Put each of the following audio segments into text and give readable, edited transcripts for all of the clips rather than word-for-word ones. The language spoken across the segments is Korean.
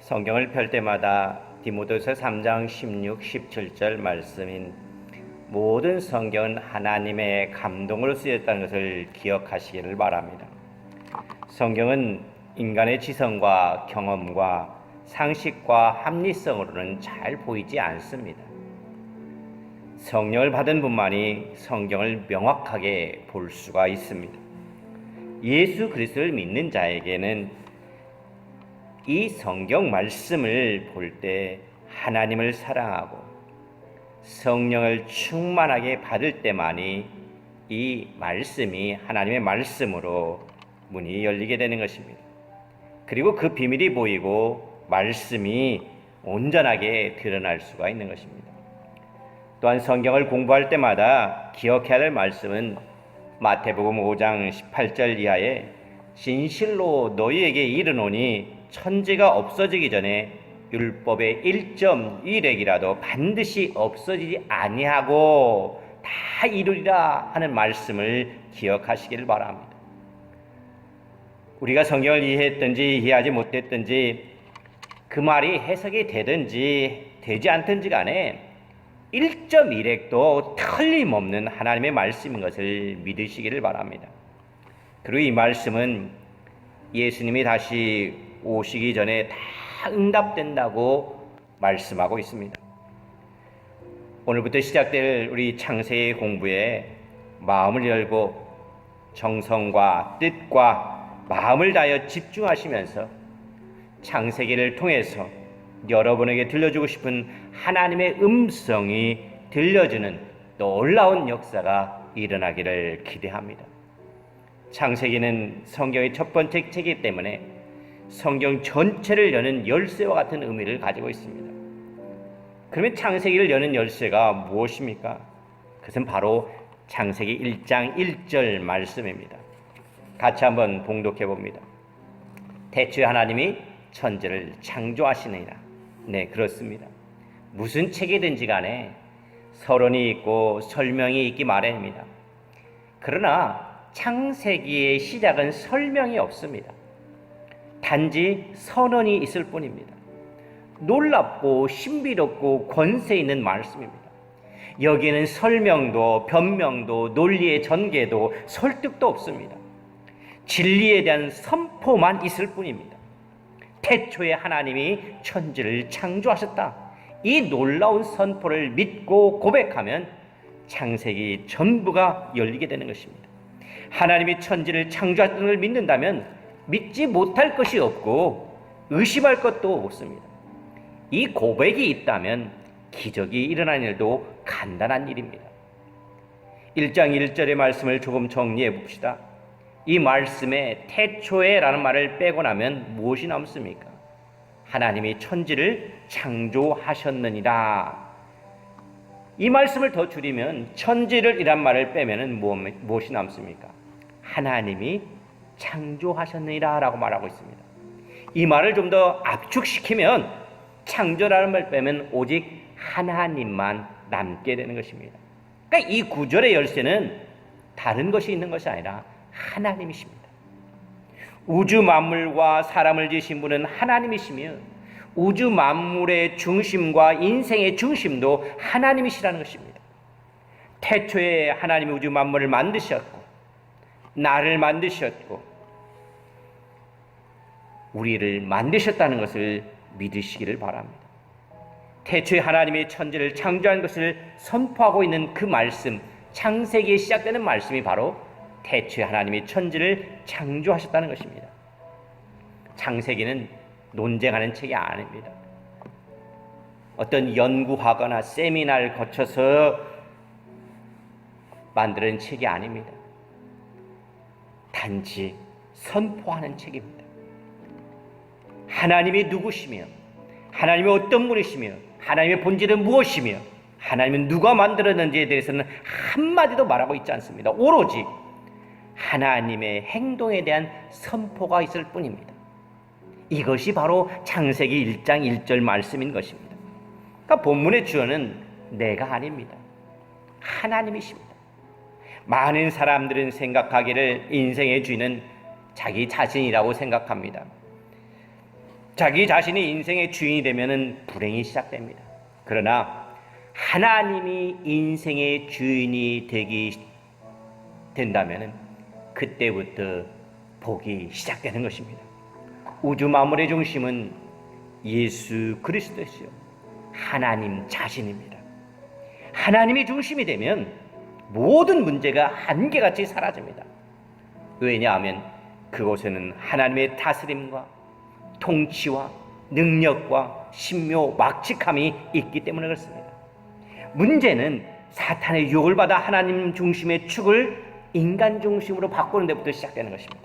성경을 펼 때마다 디모데후서 3장 16, 17절 말씀인 모든 성경은 하나님의 감동으로 쓰였다는 것을 기억하시기를 바랍니다. 성경은 인간의 지성과 경험과 상식과 합리성으로는 잘 보이지 않습니다. 성령을 받은 분만이 성경을 명확하게 볼 수가 있습니다. 예수 그리스도를 믿는 자에게는 이 성경 말씀을 볼 때 하나님을 사랑하고 성령을 충만하게 받을 때만이 이 말씀이 하나님의 말씀으로 문이 열리게 되는 것입니다. 그리고 그 비밀이 보이고 말씀이 온전하게 드러날 수가 있는 것입니다. 또한 성경을 공부할 때마다 기억해야 될 말씀은 마태복음 5장 18절 이하에 진실로 너희에게 이르노니 천지가 없어지기 전에 율법의 1.1획이라도 반드시 없어지지 아니하고 다 이루리라 하는 말씀을 기억하시기를 바랍니다. 우리가 성경을 이해했든지 이해하지 못했든지 그 말이 해석이 되든지 되지 않든지 간에 1.1획도 틀림없는 하나님의 말씀인 것을 믿으시기를 바랍니다. 그리고 이 말씀은 예수님이 다시 오시기 전에 다 응답된다고 말씀하고 있습니다. 오늘부터 시작될 우리 창세기 공부에 마음을 열고 정성과 뜻과 마음을 다하여 집중하시면서 창세기를 통해서 여러분에게 들려주고 싶은 하나님의 음성이 들려주는 놀라운 역사가 일어나기를 기대합니다. 창세기는 성경의 첫 번째 책이기 때문에 성경 전체를 여는 열쇠와 같은 의미를 가지고 있습니다. 그러면 창세기를 여는 열쇠가 무엇입니까? 그것은 바로 창세기 1장 1절 말씀입니다. 같이 한번 봉독해 봅니다. 태초에 하나님이 천지를 창조하시느니라. 네, 그렇습니다. 무슨 책이든지 간에 서론이 있고 설명이 있기 마련입니다. 그러나 창세기의 시작은 설명이 없습니다. 단지 선언이 있을 뿐입니다. 놀랍고 신비롭고 권세 있는 말씀입니다. 여기에는 설명도 변명도 논리의 전개도 설득도 없습니다. 진리에 대한 선포만 있을 뿐입니다. 태초에 하나님이 천지를 창조하셨다. 이 놀라운 선포를 믿고 고백하면 창세기 전부가 열리게 되는 것입니다. 하나님이 천지를 창조하셨다는 것을 믿는다면 믿지 못할 것이 없고 의심할 것도 없습니다. 이 고백이 있다면 기적이 일어나는 일도 간단한 일입니다. 1장 1절의 말씀을 조금 정리해 봅시다. 이 말씀에 태초에 라는 말을 빼고 나면 무엇이 남습니까? 하나님이 천지를 창조하셨느니라. 이 말씀을 더 줄이면 천지를 이란 말을 빼면 무엇이 남습니까? 하나님이 창조하셨느니라 라고 말하고 있습니다. 이 말을 좀 더 압축시키면 창조라는 말을 빼면 오직 하나님만 남게 되는 것입니다. 그러니까 이 구절의 열쇠는 다른 것이 있는 것이 아니라 하나님이십니다. 우주 만물과 사람을 지으신 분은 하나님이시며 우주 만물의 중심과 인생의 중심도 하나님이시라는 것입니다. 태초에 하나님이 우주 만물을 만드셨고 나를 만드셨고 우리를 만드셨다는 것을 믿으시기를 바랍니다. 태초에 하나님이 천지를 창조한 것을 선포하고 있는 그 말씀, 창세기에 시작되는 말씀이 바로 태초에 하나님이 천지를 창조하셨다는 것입니다. 창세기는 논쟁하는 책이 아닙니다. 어떤 연구하거나 세미나를 거쳐서 만드는 책이 아닙니다. 단지 선포하는 책입니다. 하나님이 누구시며 하나님이 어떤 분이시며 하나님의 본질은 무엇이며 하나님은 누가 만들었는지에 대해서는 한마디도 말하고 있지 않습니다. 오로지 하나님의 행동에 대한 선포가 있을 뿐입니다. 이것이 바로 창세기 1장 1절 말씀인 것입니다. 그러니까 본문의 주어는 내가 아닙니다. 하나님이십니다. 많은 사람들은 생각하기를 인생의 주인은 자기 자신이라고 생각합니다. 자기 자신이 인생의 주인이 되면 불행이 시작됩니다. 그러나 하나님이 인생의 주인이 된다면 그때부터 복이 시작되는 것입니다. 우주 만물의 중심은 예수 그리스도시요 하나님 자신입니다. 하나님이 중심이 되면 모든 문제가 한결같이 사라집니다. 왜냐하면 그곳에는 하나님의 다스림과 통치와 능력과 신묘 막직함이 있기 때문에 그렇습니다. 문제는 사탄의 유혹을 받아 하나님 중심의 축을 인간 중심으로 바꾸는 데부터 시작되는 것입니다.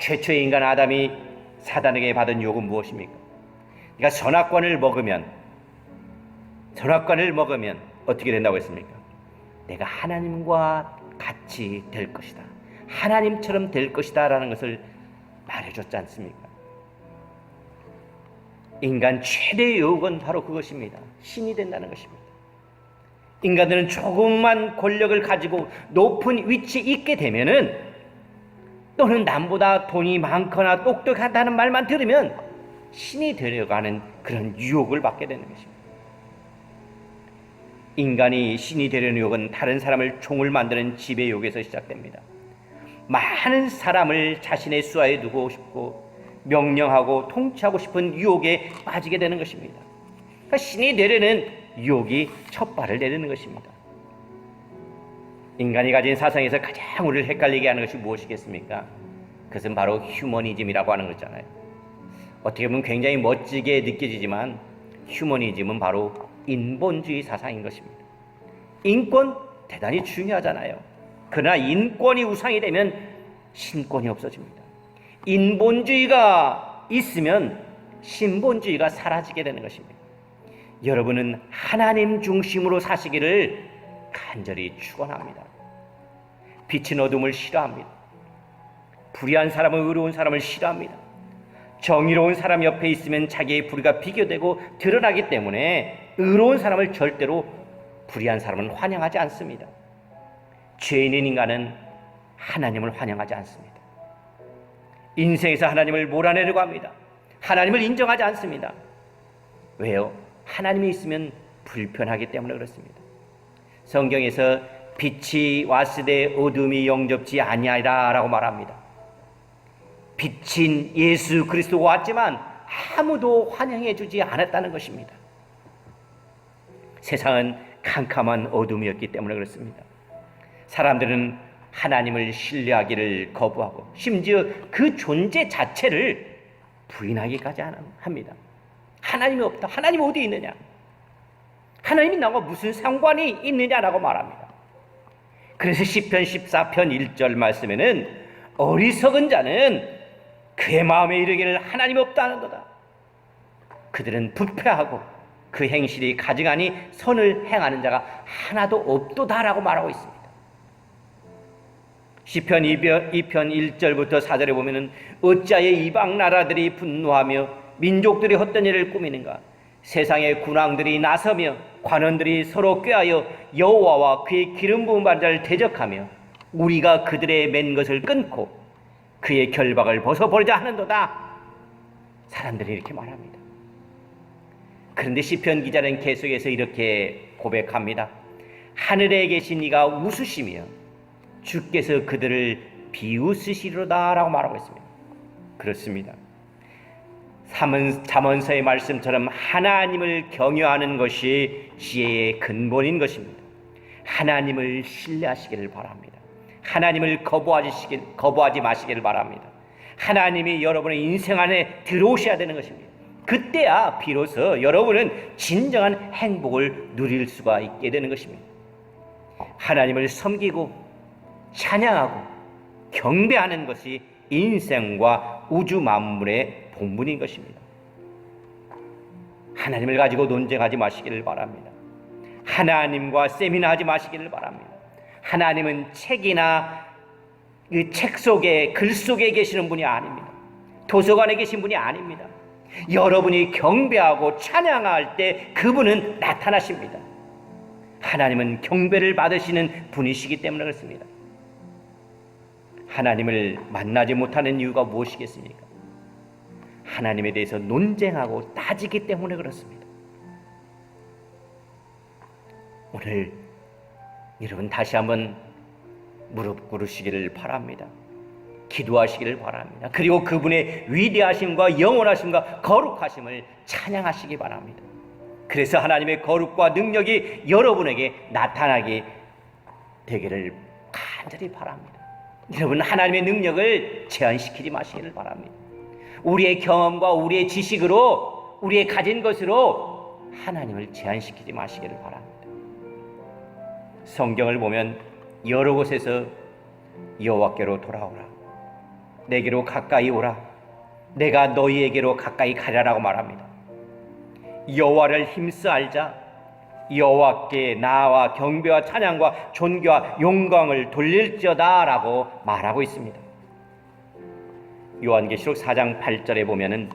최초의 인간 아담이 사단에게 받은 유혹은 무엇입니까? 그러니까 선악과를 먹으면 어떻게 된다고 했습니까? 내가 하나님과 같이 될 것이다. 하나님처럼 될 것이다 라는 것을 말해줬지 않습니까? 인간 최대의 유혹은 바로 그것입니다. 신이 된다는 것입니다. 인간들은 조금만 권력을 가지고 높은 위치에 있게 되면은, 또는 남보다 돈이 많거나 똑똑하다는 말만 들으면 신이 되려고 하는 그런 유혹을 받게 되는 것입니다. 인간이 신이 되려는 유혹은 다른 사람을 종을 만드는 지배 유혹에서 시작됩니다. 많은 사람을 자신의 수하에 두고 싶고 명령하고 통치하고 싶은 유혹에 빠지게 되는 것입니다. 그러니까 신이 되려는 유혹이 첫 발을 내리는 것입니다. 인간이 가진 사상에서 가장 우리를 헷갈리게 하는 것이 무엇이겠습니까? 그것은 바로 휴머니즘이라고 하는 거잖아요. 어떻게 보면 굉장히 멋지게 느껴지지만 휴머니즘은 바로 인본주의 사상인 것입니다. 인권 대단히 중요하잖아요. 그러나 인권이 우상이 되면 신권이 없어집니다. 인본주의가 있으면 신본주의가 사라지게 되는 것입니다. 여러분은 하나님 중심으로 사시기를 간절히 축원합니다. 빛은 어둠을 싫어합니다. 불의한 사람은 의로운 사람을 싫어합니다. 정의로운 사람 옆에 있으면 자기의 불의가 비교되고 드러나기 때문에 의로운 사람을 절대로 불의한 사람은 환영하지 않습니다. 죄인인 인간은 하나님을 환영하지 않습니다. 인생에서 하나님을 몰아내려고 합니다. 하나님을 인정하지 않습니다. 왜요? 하나님이 있으면 불편하기 때문에 그렇습니다. 성경에서 빛이 왔으되 어둠이 영접지 아니하리라 라고 말합니다. 빛인 예수 그리스도가 왔지만 아무도 환영해 주지 않았다는 것입니다. 세상은 캄캄한 어둠이었기 때문에 그렇습니다. 사람들은 하나님을 신뢰하기를 거부하고 심지어 그 존재 자체를 부인하기까지 합니다. 하나님이 없다. 하나님이 어디 있느냐? 하나님이 나와 무슨 상관이 있느냐라고 말합니다. 그래서 시편 14편 1절 말씀에는 어리석은 자는 그의 마음에 이르기를 하나님이 없다는도다. 그들은 부패하고 그 행실이 가증하니 선을 행하는 자가 하나도 없도다라고 말하고 있습니다. 시편 2편 1절부터 4절에 보면은 어찌하여 이방 나라들이 분노하며 민족들이 헛된 일을 꾸미는가? 세상의 군왕들이 나서며 관원들이 서로 꾀하여 여호와와 그의 기름 부은 자를 대적하며 우리가 그들의 맨 것을 끊고 그의 결박을 벗어버리자 하는도다. 사람들이 이렇게 말합니다. 그런데 시편 기자는 계속해서 이렇게 고백합니다. 하늘에 계신 이가 웃으시며 주께서 그들을 비웃으시리로다 라고 말하고 있습니다. 그렇습니다. 잠언서의 말씀처럼 하나님을 경외하는 것이 지혜의 근본인 것입니다. 하나님을 신뢰하시기를 바랍니다. 하나님을 거부하지 마시기를 바랍니다. 하나님이 여러분의 인생 안에 들어오셔야 되는 것입니다. 그때야 비로소 여러분은 진정한 행복을 누릴 수가 있게 되는 것입니다. 하나님을 섬기고 찬양하고 경배하는 것이 인생과 우주 만물의 본분인 것입니다. 하나님을 가지고 논쟁하지 마시기를 바랍니다. 하나님과 세미나하지 마시기를 바랍니다. 하나님은 책이나 그 책 속에 글 속에 계시는 분이 아닙니다. 도서관에 계신 분이 아닙니다. 여러분이 경배하고 찬양할 때 그분은 나타나십니다. 하나님은 경배를 받으시는 분이시기 때문에 그렇습니다. 하나님을 만나지 못하는 이유가 무엇이겠습니까? 하나님에 대해서 논쟁하고 따지기 때문에 그렇습니다. 오늘 여러분 다시 한번 무릎 꿇으시기를 바랍니다. 기도하시기를 바랍니다. 그리고 그분의 위대하심과 영원하심과 거룩하심을 찬양하시기 바랍니다. 그래서 하나님의 거룩과 능력이 여러분에게 나타나게 되기를 간절히 바랍니다. 여러분, 하나님의 능력을 제한시키지 마시기를 바랍니다. 우리의 경험과 우리의 지식으로, 우리의 가진 것으로 하나님을 제한시키지 마시기를 바랍니다. 성경을 보면 여러 곳에서 여호와께로 돌아오라, 내게로 가까이 오라, 내가 너희에게로 가까이 가리라고 말합니다. 여호와를 힘써 알자. 여호와께 나와 경배와 찬양과 존귀와 영광을 돌릴지어다 라고 말하고 있습니다. 요한계시록 4장 8절에 보면은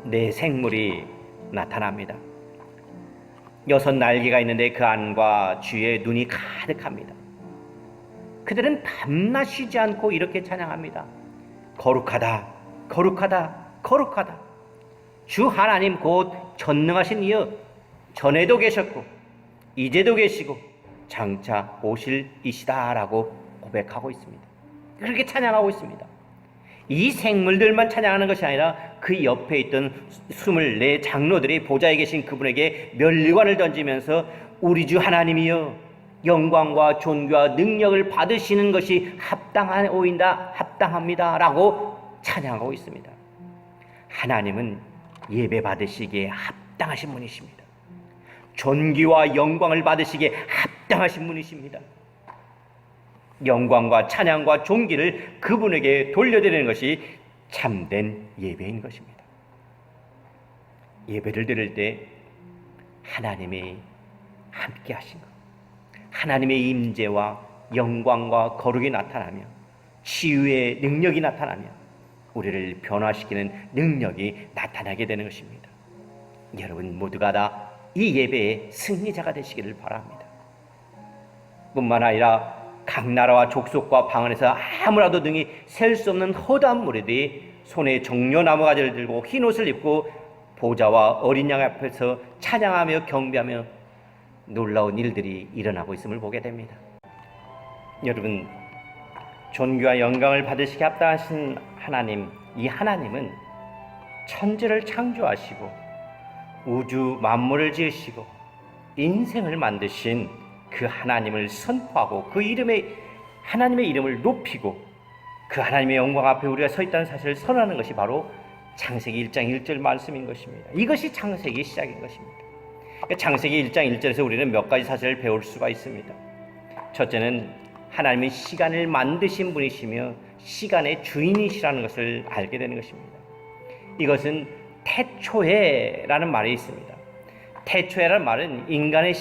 네 생물이 나타납니다. 6 날개가 있는데 그 안과 주의 눈이 가득합니다. 그들은 밤낮 쉬지 않고 이렇게 찬양합니다. 거룩하다, 거룩하다, 거룩하다. 주 하나님 곧 전능하신 이여, 전에도 계셨고 이제도 계시고 장차 오실 이시다 라고 고백하고 있습니다. 그렇게 찬양하고 있습니다. 이 생물들만 찬양하는 것이 아니라 그 옆에 있던 24 장로들이 보좌에 계신 그분에게 면류관을 던지면서 우리 주 하나님이여, 영광과 존귀와 능력을 받으시는 것이 합당하오인다, 합당합니다 라고 찬양하고 있습니다. 하나님은 예배 받으시기에 합당하신 분이십니다. 존귀와 영광을 받으시기에 합당하신 분이십니다. 영광과 찬양과 존귀를 그분에게 돌려드리는 것이 참된 예배인 것입니다. 예배를 드릴 때 하나님이 함께 하신 것, 하나님의 임재와 영광과 거룩이 나타나며 치유의 능력이 나타나며 우리를 변화시키는 능력이 나타나게 되는 것입니다. 여러분 모두가 다 이 예배의 승리자가 되시기를 바랍니다. 뿐만 아니라 각 나라와 족속과 방언에서 아무라도 능히 셀 수 없는 허다한 무리들이 손에 종려나무 가지를 들고 흰옷을 입고 보좌와 어린 양 앞에서 찬양하며 경배하며 놀라운 일들이 일어나고 있음을 보게 됩니다. 여러분, 존귀와 영광을 받으시게 합당하신 하나님, 이 하나님은 천지를 창조하시고 우주 만물을 지으시고 인생을 만드신 그 하나님을 선포하고 그 이름에 하나님의 이름을 높이고 그 하나님의 영광 앞에 우리가 서 있다는 사실을 선언하는 것이 바로 창세기 1장 1절 말씀인 것입니다. 이것이 창세기의 시작인 것입니다. 창세기 1장 1절에서 우리는 몇 가지 사실을 배울 수가 있습니다. 첫째는 하나님이 시간을 만드신 분이시며 시간의 주인이시라는 것을 알게 되는 것입니다. 이것은 태초에라는 말이 있습니다. 태초에라는 말은 인간의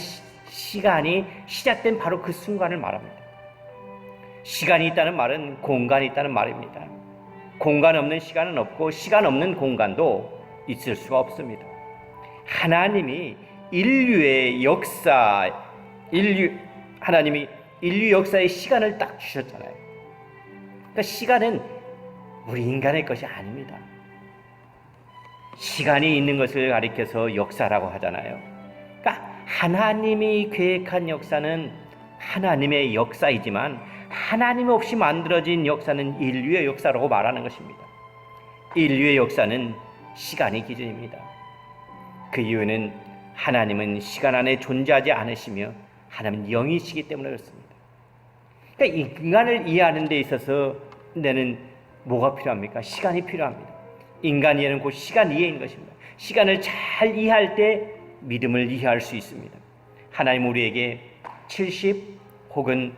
시간이 시작된 바로 그 순간을 말합니다. 시간이 있다는 말은 공간이 있다는 말입니다. 공간 없는 시간은 없고 시간 없는 공간도 있을 수가 없습니다. 하나님이 인류의 역사, 하나님이 인류 역사의 시간을 딱 주셨잖아요. 그러니까 시간은 우리 인간의 것이 아닙니다. 시간이 있는 것을 가리켜서 역사라고 하잖아요. 그러니까 하나님이 계획한 역사는 하나님의 역사이지만 하나님 없이 만들어진 역사는 인류의 역사라고 말하는 것입니다. 인류의 역사는 시간이 기준입니다. 그 이유는 하나님은 시간 안에 존재하지 않으시며 하나님은 영이시기 때문에 그렇습니다. 그러니까 인간을 이해하는 데 있어서 내는 뭐가 필요합니까? 시간이 필요합니다. 인간 이해는 곧 시간 이해인 것입니다. 시간을 잘 이해할 때 믿음을 이해할 수 있습니다. 하나님 우리에게 70 혹은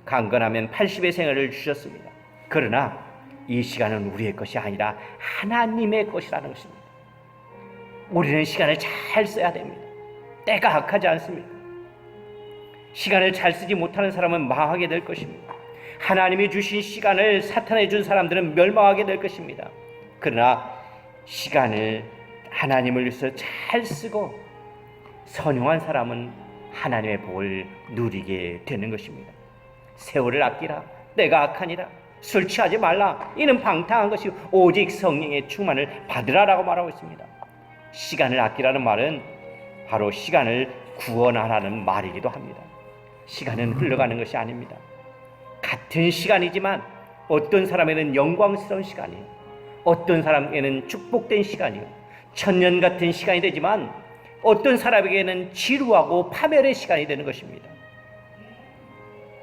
강건하면 80의 생애를 주셨습니다. 그러나 이 시간은 우리의 것이 아니라 하나님의 것이라는 것입니다. 우리는 시간을 잘 써야 됩니다. 때가 악하지 않습니다. 시간을 잘 쓰지 못하는 사람은 망하게 될 것입니다. 하나님이 주신 시간을 사탄에 준 사람들은 멸망하게 될 것입니다. 그러나 시간을 하나님을 위해서 잘 쓰고 선용한 사람은 하나님의 복을 누리게 되는 것입니다. 세월을 아끼라, 때가 악하니라. 술 취하지 말라. 이는 방탕한 것이고 오직 성령의 충만을 받으라라고 말하고 있습니다. 시간을 아끼라는 말은 바로 시간을 구원하라는 말이기도 합니다. 시간은 흘러가는 것이 아닙니다. 같은 시간이지만 어떤 사람에게는 영광스러운 시간이요, 어떤 사람에게는 축복된 시간이요, 천년 같은 시간이 되지만 어떤 사람에게는 지루하고 파멸의 시간이 되는 것입니다.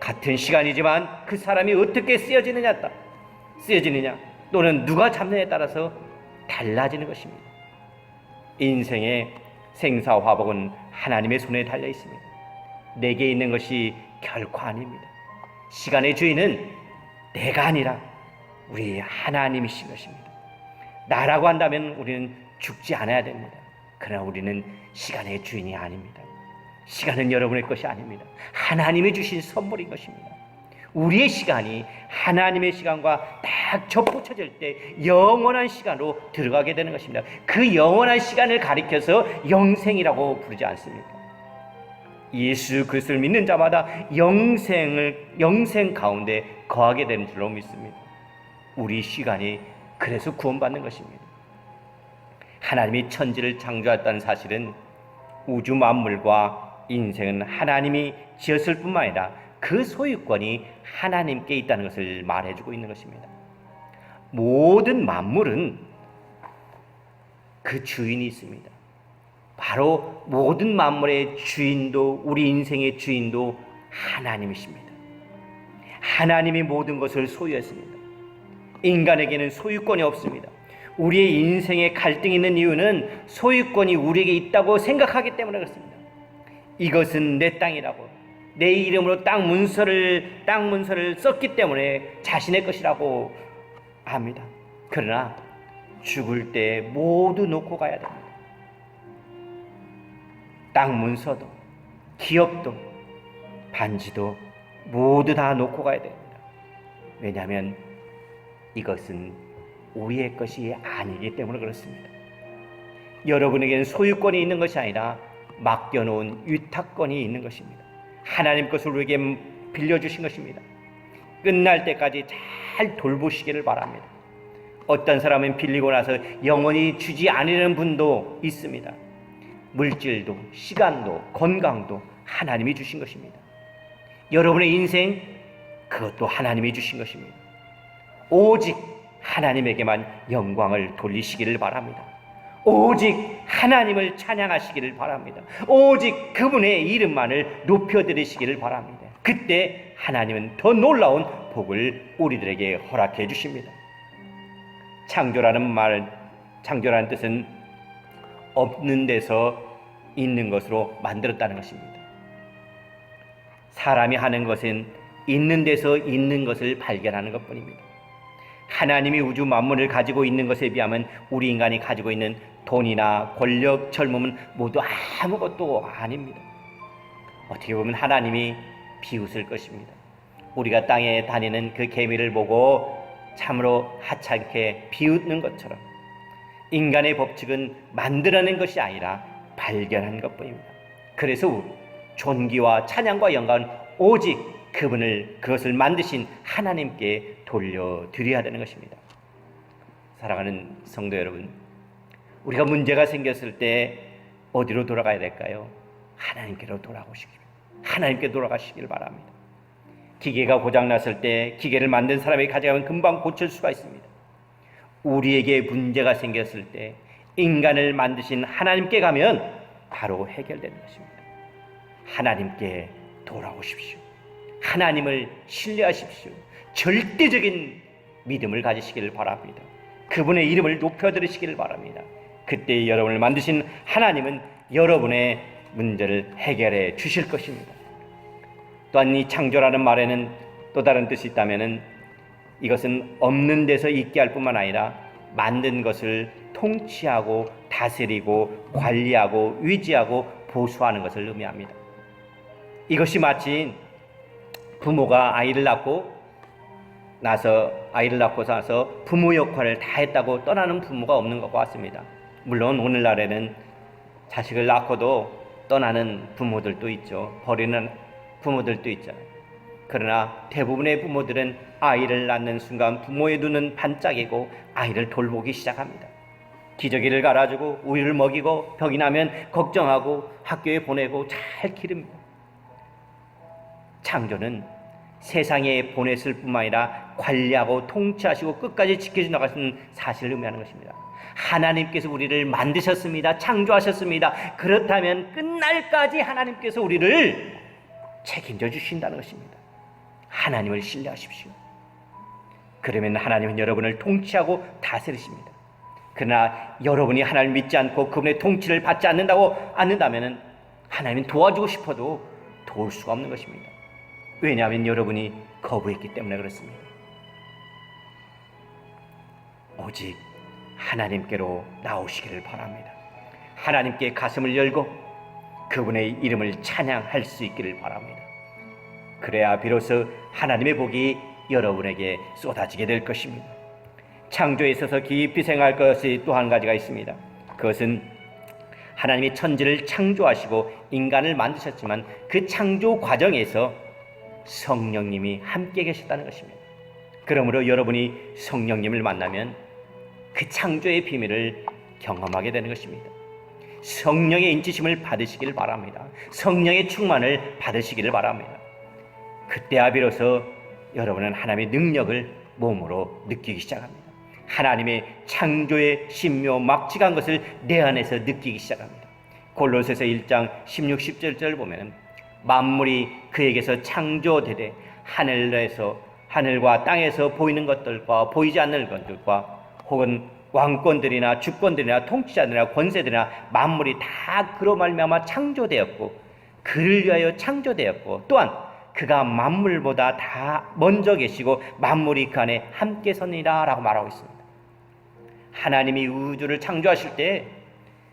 같은 시간이지만 그 사람이 어떻게 쓰여지느냐 또는 누가 잡느냐에 따라서 달라지는 것입니다. 인생의 생사화복은 하나님의 손에 달려 있습니다. 내게 있는 것이 결코 아닙니다. 시간의 주인은 내가 아니라 우리 하나님이신 것입니다. 나라고 한다면 우리는 죽지 않아야 됩니다. 그러나 우리는 시간의 주인이 아닙니다. 시간은 여러분의 것이 아닙니다. 하나님이 주신 선물인 것입니다. 우리의 시간이 하나님의 시간과 딱 접붙여질 때 영원한 시간으로 들어가게 되는 것입니다. 그 영원한 시간을 가리켜서 영생이라고 부르지 않습니까? 예수 그리스도를 믿는 자마다 영생 가운데 거하게 되는 줄로 믿습니다. 우리 시간이 그래서 구원받는 것입니다. 하나님이 천지를 창조했다는 사실은 우주 만물과 인생은 하나님이 지었을 뿐만 아니라 그 소유권이 하나님께 있다는 것을 말해주고 있는 것입니다. 모든 만물은 그 주인이 있습니다. 바로 모든 만물의 주인도, 우리 인생의 주인도 하나님이십니다. 하나님이 모든 것을 소유했습니다. 인간에게는 소유권이 없습니다. 우리의 인생에 갈등이 있는 이유는 소유권이 우리에게 있다고 생각하기 때문에 그렇습니다. 이것은 내 땅이라고, 내 이름으로 땅 문서를 썼기 때문에 자신의 것이라고 합니다. 그러나 죽을 때 모두 놓고 가야 됩니다. 땅 문서도, 기업도, 반지도 모두 다 놓고 가야 됩니다. 왜냐하면 이것은 우리의 것이 아니기 때문에 그렇습니다. 여러분에게는 소유권이 있는 것이 아니라 맡겨놓은 위탁권이 있는 것입니다. 하나님 것을 우리에게 빌려주신 것입니다. 끝날 때까지 잘 돌보시기를 바랍니다. 어떤 사람은 빌리고 나서 영원히 주지 않으려는 분도 있습니다. 물질도, 시간도, 건강도 하나님이 주신 것입니다. 여러분의 인생, 그것도 하나님이 주신 것입니다. 오직 하나님에게만 영광을 돌리시기를 바랍니다. 오직 하나님을 찬양하시기를 바랍니다. 오직 그분의 이름만을 높여드리시기를 바랍니다. 그때 하나님은 더 놀라운 복을 우리들에게 허락해 주십니다. 창조라는 뜻은 없는 데서 있는 것으로 만들었다는 것입니다. 사람이 하는 것은 있는 데서 있는 것을 발견하는 것뿐입니다. 하나님이 우주 만물을 가지고 있는 것에 비하면 우리 인간이 가지고 있는 돈이나 권력, 젊음은 모두 아무것도 아닙니다. 어떻게 보면 하나님이 비웃을 것입니다. 우리가 땅에 다니는 그 개미를 보고 참으로 하찮게 비웃는 것처럼 인간의 법칙은 만들어낸 것이 아니라 발견한 것뿐입니다. 그래서 존귀와 찬양과 영광은 오직 그것을 만드신 하나님께 돌려드려야 되는 것입니다. 사랑하는 성도 여러분, 우리가 문제가 생겼을 때 어디로 돌아가야 될까요? 하나님께로 하나님께 돌아가시길 바랍니다. 기계가 고장났을 때 기계를 만든 사람에게 가져가면 금방 고칠 수가 있습니다. 우리에게 문제가 생겼을 때 인간을 만드신 하나님께 가면 바로 해결되는 것입니다. 하나님께 돌아오십시오. 하나님을 신뢰하십시오. 절대적인 믿음을 가지시기를 바랍니다. 그분의 이름을 높여드리시기를 바랍니다. 그때 여러분을 만드신 하나님은 여러분의 문제를 해결해 주실 것입니다. 또한 이 창조라는 말에는 또 다른 뜻이 있다면 이것은 없는 데서 있게 할 뿐만 아니라 만든 것을 통치하고 다스리고 관리하고 유지하고 보수하는 것을 의미합니다. 이것이 마치 부모가 아이를 낳고 나서 부모 역할을 다 했다고 떠나는 부모가 없는 것과 같습니다. 물론 오늘날에는 자식을 낳고도 떠나는 부모들도 있죠. 버리는 부모들도 있잖아요. 그러나 대부분의 부모들은 아이를 낳는 순간 부모의 눈은 반짝이고 아이를 돌보기 시작합니다. 기저귀를 갈아주고 우유를 먹이고 병이 나면 걱정하고 학교에 보내고 잘 기릅니다. 창조는 세상에 보냈을 뿐만 아니라 관리하고 통치하시고 끝까지 지켜주 나가시는 사실을 의미하는 것입니다. 하나님께서 우리를 만드셨습니다. 창조하셨습니다. 그렇다면 끝날까지 하나님께서 우리를 책임져 주신다는 것입니다. 하나님을 신뢰하십시오. 그러면 하나님은 여러분을 통치하고 다스리십니다. 그러나 여러분이 하나님을 믿지 않고 그분의 통치를 받지 않는다면 하나님은 도와주고 싶어도 도울 수가 없는 것입니다. 왜냐하면 여러분이 거부했기 때문에 그렇습니다. 오직 하나님께로 나오시기를 바랍니다. 하나님께 가슴을 열고 그분의 이름을 찬양할 수 있기를 바랍니다. 그래야 비로소 하나님의 복이 여러분에게 쏟아지게 될 것입니다. 창조에 있어서 깊이 생각할 것이 또 한 가지가 있습니다. 그것은 하나님이 천지를 창조하시고 인간을 만드셨지만 그 창조 과정에서 성령님이 함께 계셨다는 것입니다. 그러므로 여러분이 성령님을 만나면 그 창조의 비밀을 경험하게 되는 것입니다. 성령의 인치심을 받으시기를 바랍니다. 성령의 충만을 받으시기를 바랍니다. 그때야 비로소 여러분은 하나님의 능력을 몸으로 느끼기 시작합니다. 하나님의 창조의 신묘 막직한 것을 내 안에서 느끼기 시작합니다. 골로새서 1장 16, 17절을 보면 만물이 그에게서 창조되되 하늘과 땅에서 보이는 것들과 보이지 않는 것들과 혹은 왕권들이나 주권들이나 통치자들이나 권세들이나 만물이 다 그로 말미암아 창조되었고 그를 위하여 창조되었고 또한 그가 만물보다 다 먼저 계시고 만물이 그 안에 함께 서니라 라고 말하고 있습니다. 하나님이 우주를 창조하실 때,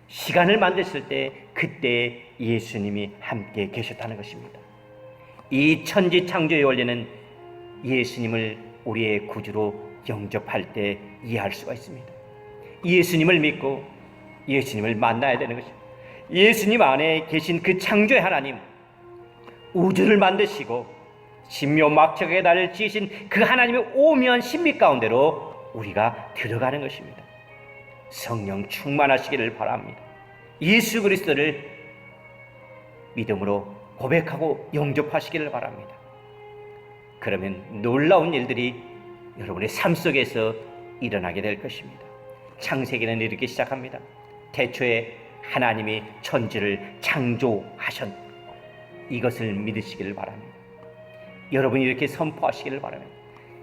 시간을 만드실 때 그때 예수님이 함께 계셨다는 것입니다. 이 천지 창조의 원리는 예수님을 우리의 구주로 영접할 때 이해할 수가 있습니다. 예수님을 믿고 예수님을 만나야 되는 것입니다. 예수님 안에 계신 그 창조의 하나님, 우주를 만드시고 신묘막측하게 나를 지으신 그 하나님의 오묘한 신비 가운데로 우리가 들어가는 것입니다. 성령 충만하시기를 바랍니다. 예수 그리스도를 믿음으로 고백하고 영접하시기를 바랍니다. 그러면 놀라운 일들이 여러분의 삶 속에서 일어나게 될 것입니다. 창세기는 이렇게 시작합니다. 태초에 하나님이 천지를 창조하셨, 이것을 믿으시기를 바랍니다. 여러분이 이렇게 선포하시기를 바랍니다.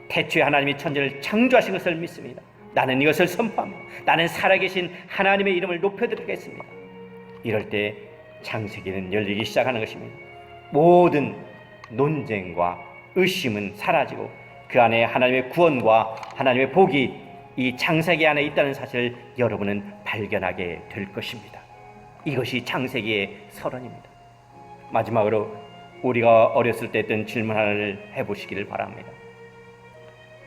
태초에 하나님이 천지를 창조하신 것을 믿습니다. 나는 이것을 선포합니다. 나는 살아계신 하나님의 이름을 높여드리겠습니다. 이럴 때 창세기는 열리기 시작하는 것입니다. 모든 논쟁과 의심은 사라지고 그 안에 하나님의 구원과 하나님의 복이 이 창세기 안에 있다는 사실을 여러분은 발견하게 될 것입니다. 이것이 창세기의 서론입니다. 마지막으로 우리가 어렸을 때 했던 질문 하나를 해보시기를 바랍니다.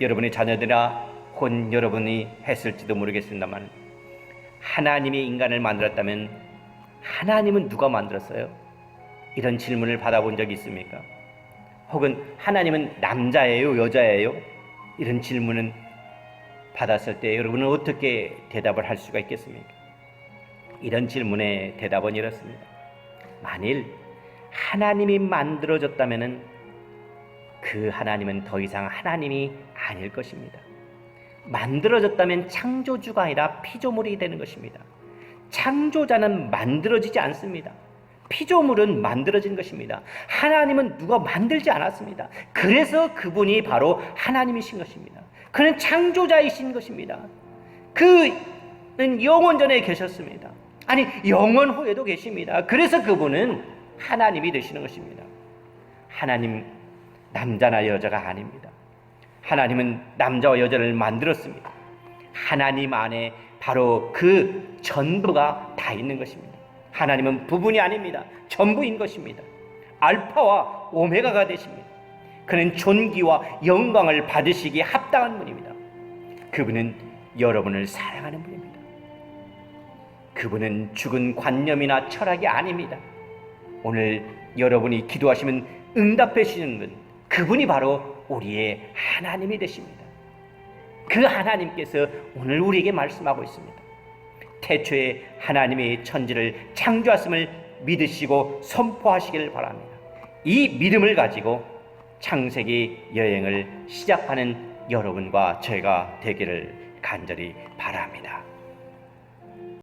여러분의 자녀들이나 혹은 여러분이 했을지도 모르겠습니다만, 하나님이 인간을 만들었다면 하나님은 누가 만들었어요? 이런 질문을 받아본 적이 있습니까? 혹은 하나님은 남자예요, 여자예요? 이런 질문은 받았을 때 여러분은 어떻게 대답을 할 수가 있겠습니까? 이런 질문의 대답은 이렇습니다. 만일 하나님이 만들어졌다면 그 하나님은 더 이상 하나님이 아닐 것입니다. 만들어졌다면 창조주가 아니라 피조물이 되는 것입니다. 창조자는 만들어지지 않습니다. 피조물은 만들어진 것입니다. 하나님은 누가 만들지 않았습니다. 그래서 그분이 바로 하나님이신 것입니다. 그는 창조자이신 것입니다. 그는 영원 전에 계셨습니다. 아니, 영원 후에도 계십니다. 그래서 그분은 하나님이 되시는 것입니다. 하나님 남자나 여자가 아닙니다. 하나님은 남자와 여자를 만들었습니다. 하나님 안에 바로 그 전부가 다 있는 것입니다. 하나님은 부분이 아닙니다. 전부인 것입니다. 알파와 오메가가 되십니다. 그는 존귀와 영광을 받으시기에 합당한 분입니다. 그분은 여러분을 사랑하는 분입니다. 그분은 죽은 관념이나 철학이 아닙니다. 오늘 여러분이 기도하시면 응답해 주시는 분, 그분이 바로 우리의 하나님이 되십니다. 그 하나님께서 오늘 우리에게 말씀하고 있습니다. 태초에 하나님의 천지를 창조하심을 믿으시고 선포하시기를 바랍니다. 이 믿음을 가지고 창세기 여행을 시작하는 여러분과 제가 되기를 간절히 바랍니다.